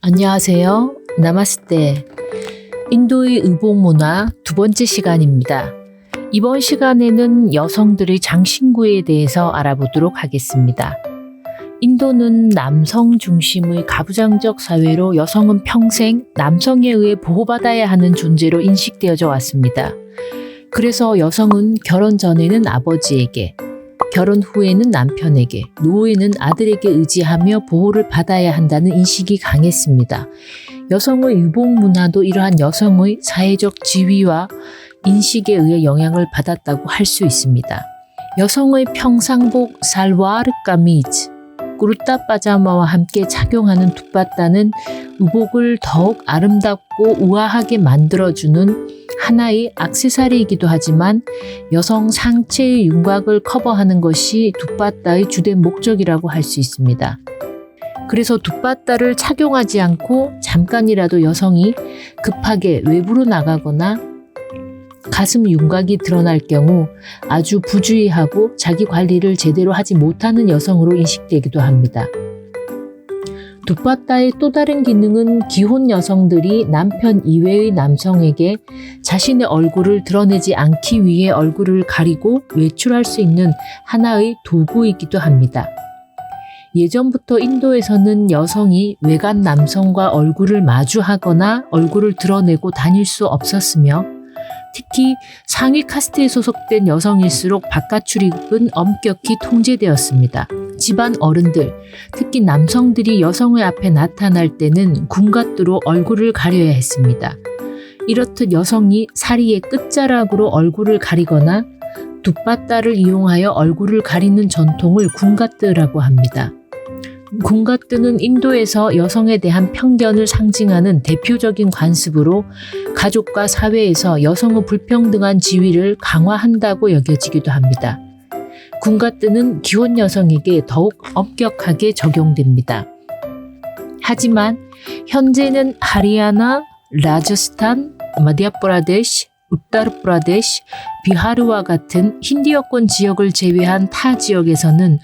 안녕하세요. 나마스테. 인도의 의복문화 두 번째 시간입니다. 이번 시간에는 여성들의 장신구에 대해서 알아보도록 하겠습니다. 인도는 남성 중심의 가부장적 사회로 여성은 평생 남성에 의해 보호받아야 하는 존재로 인식되어져 왔습니다. 그래서 여성은 결혼 전에는 아버지에게, 결혼 후에는 남편에게, 노후에는 아들에게 의지하며 보호를 받아야 한다는 인식이 강했습니다. 여성의 유복 문화도 이러한 여성의 사회적 지위와 인식에 의해 영향을 받았다고 할 수 있습니다. 여성의 평상복 살와르 까미즈, 꾸르따 파자마와 함께 착용하는 두빠따는 의복을 더욱 아름답고 우아하게 만들어주는 하나의 액세서리이기도 하지만 여성 상체의 윤곽을 커버하는 것이 두빠따의 주된 목적이라고 할 수 있습니다. 그래서 두빠따를 착용하지 않고 잠깐이라도 여성이 급하게 외부로 나가거나 가슴 윤곽이 드러날 경우 아주 부주의하고 자기 관리를 제대로 하지 못하는 여성으로 인식되기도 합니다. 두빠따의 또 다른 기능은 기혼 여성들이 남편 이외의 남성에게 자신의 얼굴을 드러내지 않기 위해 얼굴을 가리고 외출할 수 있는 하나의 도구이기도 합니다. 예전부터 인도에서는 여성이 외간 남성과 얼굴을 마주하거나 얼굴을 드러내고 다닐 수 없었으며 특히 상위 카스트에 소속된 여성일수록 바깥 출입은 엄격히 통제되었습니다. 집안 어른들, 특히 남성들이 여성의 앞에 나타날 때는 군가뚜로 얼굴을 가려야 했습니다. 이렇듯 여성이 사리의 끝자락으로 얼굴을 가리거나 두빠따를 이용하여 얼굴을 가리는 전통을 군가뚜라고 합니다. 군가뚜는 인도에서 여성에 대한 편견을 상징하는 대표적인 관습으로 가족과 사회에서 여성의 불평등한 지위를 강화한다고 여겨지기도 합니다. 군가뚜는 기혼 여성에게 더욱 엄격하게 적용됩니다. 하지만 현재는 하리아나, 라자스탄, 마디아프라데시, 우타르프라데시, 비하르와 같은 힌디어권 지역을 제외한 타 지역에서는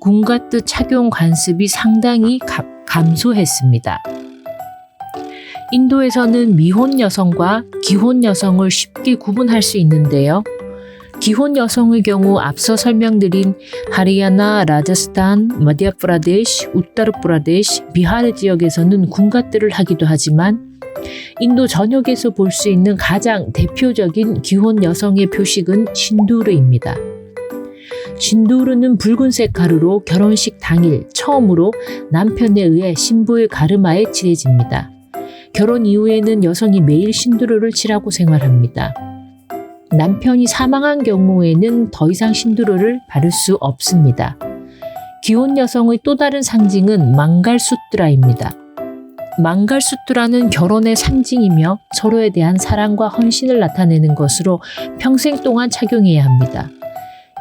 군가뚜 착용 관습이 상당히 감소했습니다. 인도에서는 미혼 여성과 기혼 여성을 쉽게 구분할 수 있는데요. 기혼 여성의 경우 앞서 설명드린 하리아나, 라자스탄, 마디아프라데시, 우타르프라데시, 비하르 지역에서는 군가뚜를 하기도 하지만 인도 전역에서 볼 수 있는 가장 대표적인 기혼 여성의 표식은 신두르입니다. 신두르는 붉은색 가루로 결혼식 당일 처음으로 남편에 의해 신부의 가르마에 칠해집니다. 결혼 이후에는 여성이 매일 신두르를 칠하고 생활합니다. 남편이 사망한 경우에는 더 이상 신두르를 바를 수 없습니다. 기혼 여성의 또 다른 상징은 망갈수트라입니다. 망갈수트라는 결혼의 상징이며 서로에 대한 사랑과 헌신을 나타내는 것으로 평생 동안 착용해야 합니다.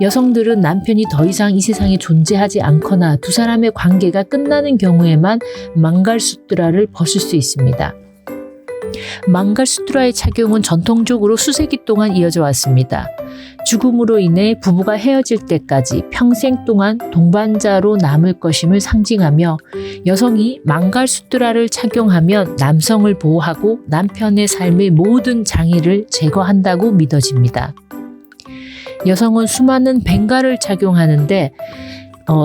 여성들은 남편이 더 이상 이 세상에 존재하지 않거나 두 사람의 관계가 끝나는 경우에만 망갈수트라를 벗을 수 있습니다. 망갈수트라의 착용은 전통적으로 수세기 동안 이어져 왔습니다. 죽음으로 인해 부부가 헤어질 때까지 평생 동안 동반자로 남을 것임을 상징하며 여성이 망갈수트라를 착용하면 남성을 보호하고 남편의 삶의 모든 장애를 제거한다고 믿어집니다. 여성은 수많은 벵갈을 착용하는데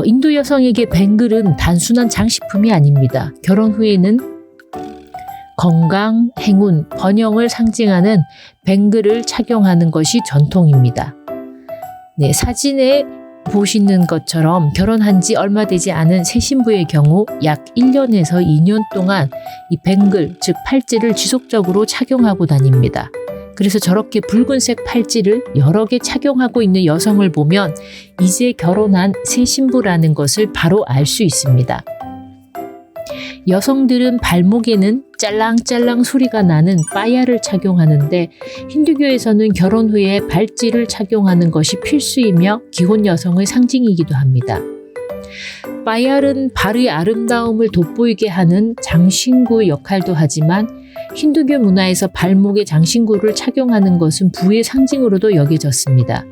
인도 여성에게 벵글은 단순한 장식품이 아닙니다. 결혼 후에는 건강, 행운, 번영을 상징하는 벵글을 착용하는 것이 전통입니다. 네, 사진에 보시는 것처럼 결혼한 지 얼마 되지 않은 새 신부의 경우 약 1년에서 2년 동안 이 벵글, 즉 팔찌를 지속적으로 착용하고 다닙니다. 그래서 저렇게 붉은색 팔찌를 여러 개 착용하고 있는 여성을 보면 이제 결혼한 새 신부라는 것을 바로 알 수 있습니다. 여성들은 발목에는 짤랑짤랑 소리가 나는 빠야를 착용하는데 힌두교에서는 결혼 후에 발찌를 착용하는 것이 필수이며 기혼 여성의 상징이기도 합니다. 빠얄은 발의 아름다움을 돋보이게 하는 장신구 역할도 하지만 힌두교 문화에서 발목에 장신구를 착용하는 것은 부의 상징으로도 여겨졌습니다.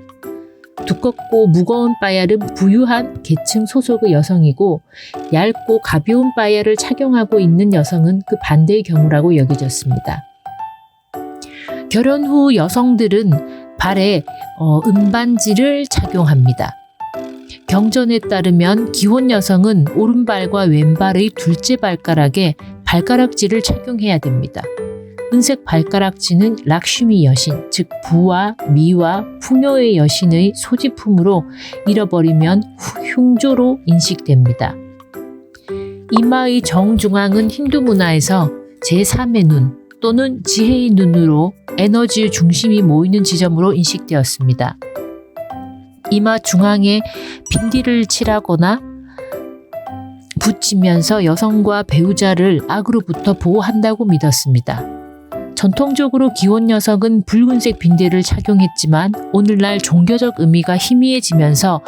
두껍고 무거운 빠얄은 부유한 계층 소속의 여성이고 얇고 가벼운 빠얄을 착용하고 있는 여성은 그 반대의 경우라고 여겨졌습니다. 결혼 후 여성들은 발에 은반지를 착용합니다. 경전에 따르면 기혼 여성은 오른발과 왼발의 둘째 발가락에 발가락지를 착용해야 됩니다. 은색 발가락지는 락슈미 여신, 즉 부와 미와 풍요의 여신의 소지품으로 잃어버리면 흉조로 인식됩니다. 이마의 정중앙은 힌두 문화에서 제3의 눈 또는 지혜의 눈으로 에너지의 중심이 모이는 지점으로 인식되었습니다. 이마 중앙에 빈디를 칠하거나 붙이면서 여성과 배우자를 악으로부터 보호한다고 믿었습니다. 전통적으로 기혼 여성은 붉은색 빈디를 착용했지만 오늘날 종교적 의미가 희미해지면서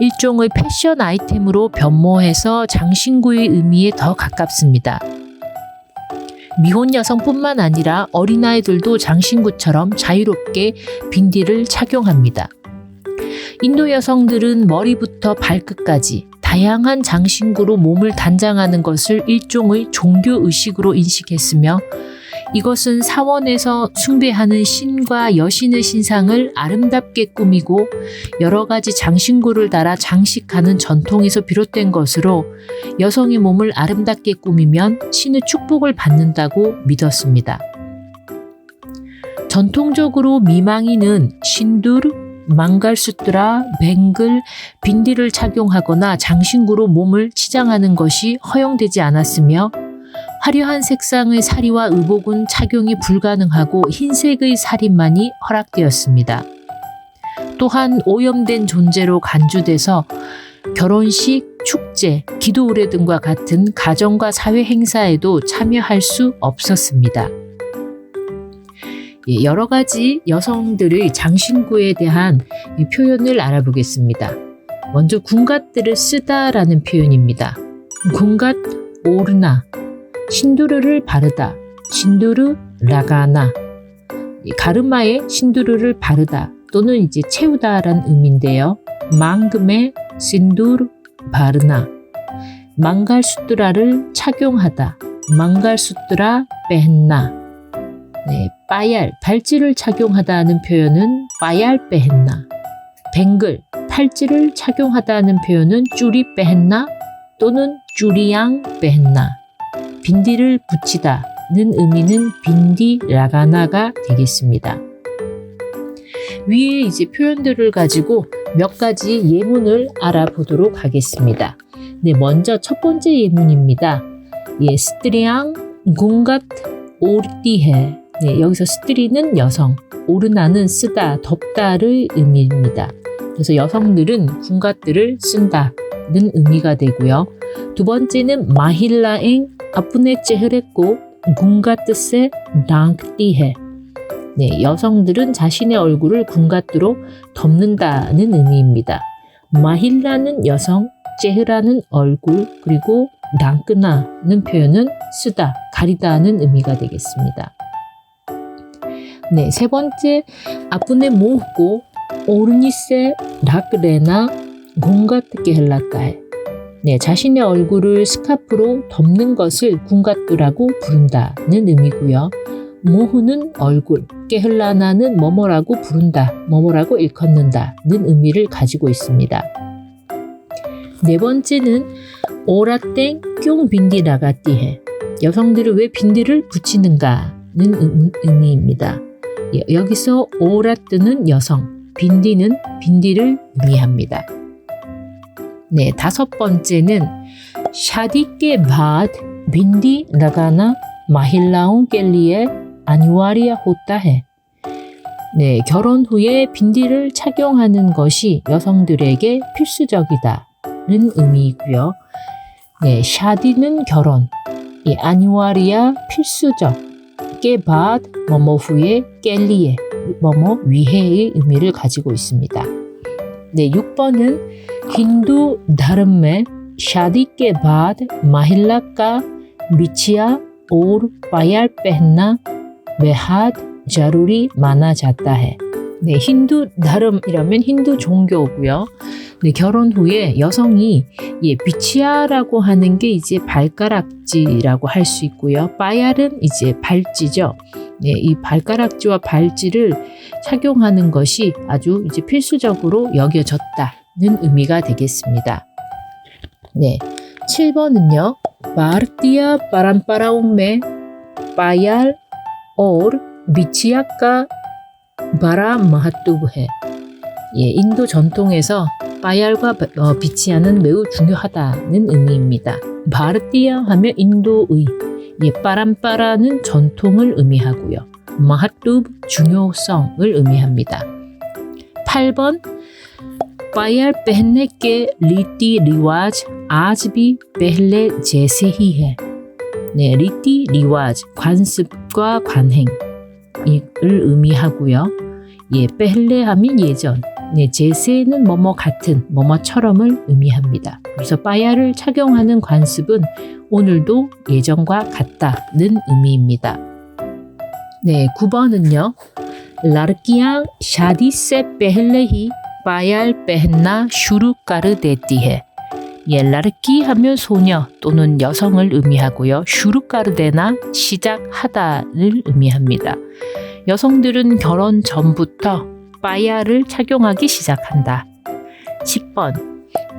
일종의 패션 아이템으로 변모해서 장신구의 의미에 더 가깝습니다. 미혼 여성뿐만 아니라 어린아이들도 장신구처럼 자유롭게 빈디를 착용합니다. 인도 여성들은 머리부터 발끝까지 다양한 장신구로 몸을 단장하는 것을 일종의 종교의식으로 인식했으며 이것은 사원에서 숭배하는 신과 여신의 신상을 아름답게 꾸미고 여러 가지 장신구를 달아 장식하는 전통에서 비롯된 것으로 여성의 몸을 아름답게 꾸미면 신의 축복을 받는다고 믿었습니다. 전통적으로 미망인은 신두르, 망갈수트라, 뱅글, 빈디를 착용하거나 장신구로 몸을 치장하는 것이 허용되지 않았으며 화려한 색상의 사리와 의복은 착용이 불가능하고 흰색의 사리만이 허락되었습니다. 또한 오염된 존재로 간주돼서 결혼식, 축제, 기도 의례 등과 같은 가정과 사회 행사에도 참여할 수 없었습니다. 여러 가지 여성들의 장신구에 대한 표현을 알아보겠습니다. 먼저 군갓들을 쓰다라는 표현입니다. 군갓 오르나, 신두르를 바르다, 신두르 라가나, 가르마에 신두르를 바르다 또는 이제 채우다라는 의미인데요. 망금에 신두르 바르나, 망갈수트라를 착용하다, 망갈수트라 빼헨나, 빠얄, 발찌를 착용하다는 표현은 빠얄 빼헨나, 뱅글, 팔찌를 착용하다는 표현은 쭈리 빼헨나 또는 쭈리양 빼헨나, 빈디를 붙이다는 의미는 빈디 라가나가 되겠습니다. 위에 이제 표현들을 가지고 몇 가지 예문을 알아보도록 하겠습니다. 먼저 첫 번째 예문입니다. 스트리앙 군갓 오르티해. 여기서 스트리는 여성, 오르나는 쓰다, 덥다를 의미입니다. 그래서 여성들은 군갓들을 쓴다는 의미가 되고요. 두 번째는 마힐라엥 아프네 체흐레꼬 군갓세 랑티해. 여성들은 자신의 얼굴을 군갓으로 덮는다는 의미입니다. 마힐라는 여성, 체흐라는 얼굴, 그리고 랑끄나는 표현은 쓰다, 가리다는 의미가 되겠습니다. 세 번째, 아프네 모고 오르니세 락레나 군갓게 헬라까해. 자신의 얼굴을 스카프로 덮는 것을 군갓두라고 부른다는 의미고요. 모후는 얼굴, 게흘라나는 뭐뭐라고 부른다, 뭐뭐라고 일컫는다는 의미를 가지고 있습니다. 네 번째는 오라땡 뀨 빈디 라가띠해. 여성들은 왜 빈디를 붙이는가는 의미입니다. 여기서 오라뜨는 여성, 빈디는 빈디를 의미합니다. 다섯 번째는 샤디께 바드 빈디 라가나 마힐라운 깰리에 아니와리아 호따해. 결혼 후에 빈디를 착용하는 것이 여성들에게 필수적이다는 의미이고요. 샤디는 결혼, 아니와리아 필수적, 깨바드 뭐뭐 후에 깰리에 뭐뭐 위해의 의미를 가지고 있습니다. 6번은 힌두 다름메 शादी के बाद महिला का बिछिया और पायल पहनना बेहद जरूरी माना जाता है. 네, 힌두 다름이라면 힌두 종교고요. 네, 결혼 후에 여성이 비치아라고 하는 게 이제 발가락지라고 할 수 있고요. 빠얄은 이제 발찌죠. 네, 이 발가락지와 발찌를 착용하는 것이 아주 이제 필수적으로 여겨졌다는 의미가 되겠습니다. 네, 7번은요. भारतीय परंपराओं में पायल और बिछिया का बड़ा महत्व है. 인도 전통에서 빠얄과 비치아는 매우 중요하다는 의미입니다. 바르티아 하면 인도의, 빠람빠라는 전통을 의미하고요. 마하뚜 중요성을 의미합니다. 8번 पायल पहनने के रीति रिवाज आज भी पहले जैसे ही है. 네, रीति रिवाज 관습과 관행을 의미하고요. पहले 하면 예전, 네, 제세는 뭐뭐 같은, 뭐뭐처럼을 의미합니다. 그래서 빠야를 착용하는 관습은 오늘도 예전과 같다는 의미입니다. 네, 9번은요. लड़कियां शादी से पहले ही पायल पहनना शुरू कर देती है. लड़की 하면 소녀 또는 여성을 의미하고요. 슈루까르데나 시작하다를 의미합니다. 여성들은 결혼 전부터 빠야를 착용하기 시작한다. 10번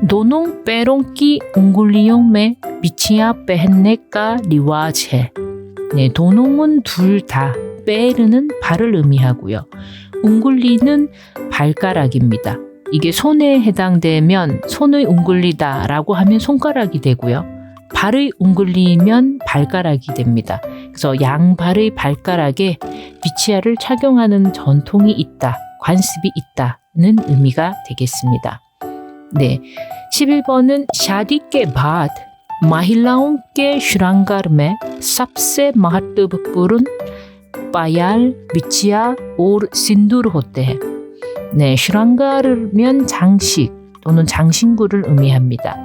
दोनों पैरों की उंगलियों में बिछिया पहनने का रिवाज है. 네, 도농은 둘 다, 빼르는 발을 의미하고요. 웅굴리는 발가락입니다. 이게 손에 해당되면 손의 웅굴리다라고 하면 손가락이 되고요. 발의 웅굴리면 발가락이 됩니다. 그래서 양발의 발가락에 비치아를 착용하는 전통이 있다, 관습이 있다는 의미가 되겠습니다. 네, 11번은 शादी के बाद महिलाओं के श्रृंगार में सबसे महत्वपूर्ण पायल, बिछिया और सिंदूर होते हैं. 네, 슈랑가르면 장식 또는 장신구를 의미합니다.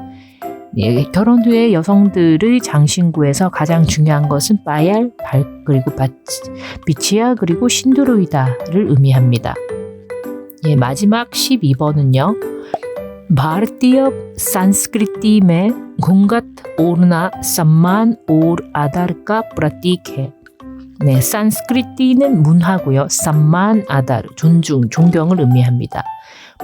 네, 결혼 후에 여성들의 장신구에서 가장 중요한 것은 빠얄, 그리고 비치아, 그리고 신두르이다를 의미합니다. 예, 마지막 12번은요. भारतीय संस्कृति में घूंघट ओढ़ना सम्मान और आदर का प्रतीक है. 네, 산스크리티는 문화고요. सम्मान, 아달, 존중, 존경을 의미합니다.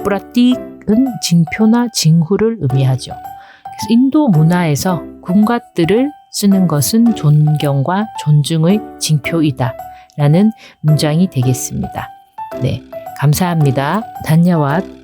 프라틱은 징표나 징후를 의미하죠. 그래서 인도 문화에서 군갓들을 쓰는 것은 존경과 존중의 징표이다 라는 문장이 되겠습니다. 네, 감사합니다. 단야왓.